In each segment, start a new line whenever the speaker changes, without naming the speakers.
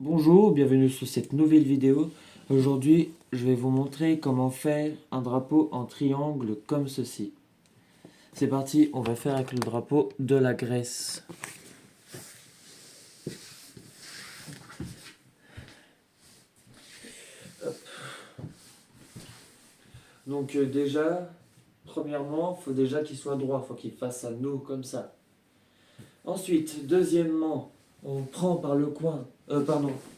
Bonjour, bienvenue sur cette nouvelle vidéo. Aujourd'hui, je vais vous montrer comment faire un drapeau en triangle comme ceci. C'est parti, on va faire avec le drapeau de la Grèce. Hop. Donc déjà, premièrement, il faut déjà qu'il soit droit, il faut qu'il fasse à nous comme ça. Ensuite, deuxièmement, on prend par le coin,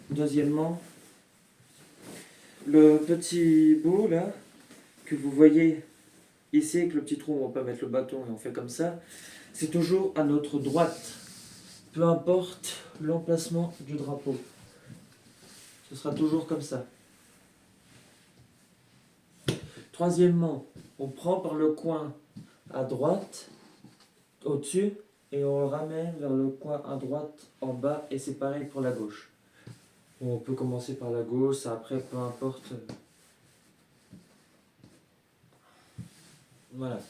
deuxièmement, le petit bout là, que vous voyez ici avec le petit trou, on va pas mettre le bâton et on fait comme ça, c'est toujours à notre droite, peu importe l'emplacement du drapeau. Ce sera toujours comme ça. Troisièmement, on prend par le coin à droite, au-dessus, et on le ramène vers le coin à droite, en bas, et c'est pareil pour la gauche. On peut commencer par la gauche, après peu importe. Voilà.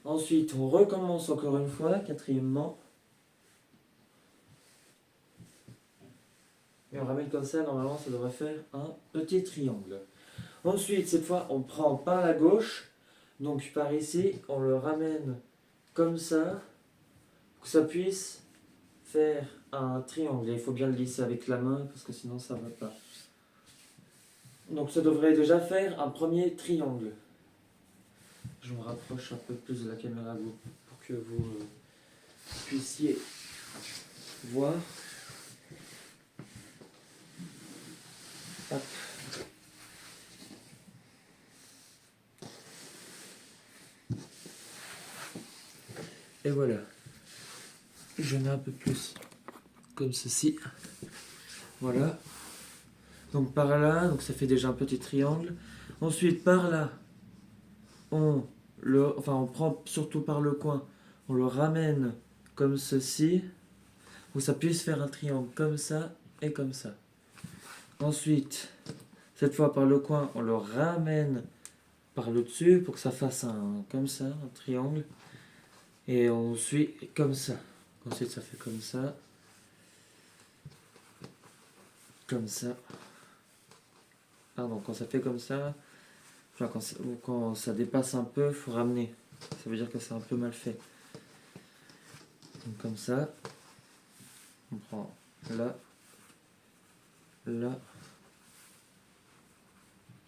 Ensuite, on recommence encore une fois, quatrièmement. Et on ramène comme ça, normalement ça devrait faire un petit triangle. Ensuite, cette fois, on prend par la gauche, donc par ici, on le ramène comme ça, pour que ça puisse faire un triangle. Et il faut bien le lisser avec la main, parce que sinon ça ne va pas. Donc ça devrait déjà faire un premier triangle. Je me rapproche un peu plus de la caméra pour que vous puissiez voir. Hop. Et voilà. Je mets un peu plus comme ceci. Voilà. Donc par là, donc ça fait déjà un petit triangle. Ensuite par là, on prend surtout par le coin, on le ramène comme ceci, pour que ça puisse faire un triangle comme ça et comme ça. Ensuite, cette fois par le coin, on le ramène par le dessus pour que ça fasse comme ça, un triangle. Et on suit comme ça. Ensuite ça fait comme ça. Comme ça. Pardon, quand ça fait comme ça, quand ça dépasse un peu, il faut ramener. Ça veut dire que c'est un peu mal fait. Donc comme ça. On prend là, là,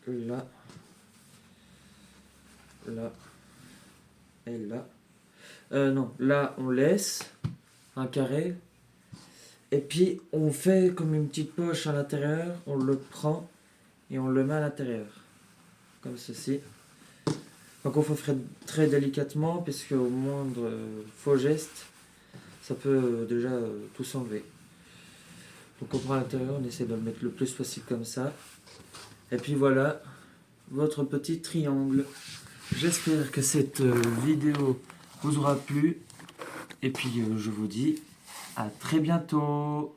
là, là et là. Non, là on laisse un carré. Et puis on fait comme une petite poche à l'intérieur, on le prend et on le met à l'intérieur. Comme ceci. Donc il faut faire très délicatement puisque au moindre faux geste, ça peut déjà tout s'enlever. Donc on prend à l'intérieur, on essaie de le mettre le plus possible comme ça. Et puis voilà, votre petit triangle. J'espère que cette vidéo vous aura plu. Et puis je vous dis à très bientôt.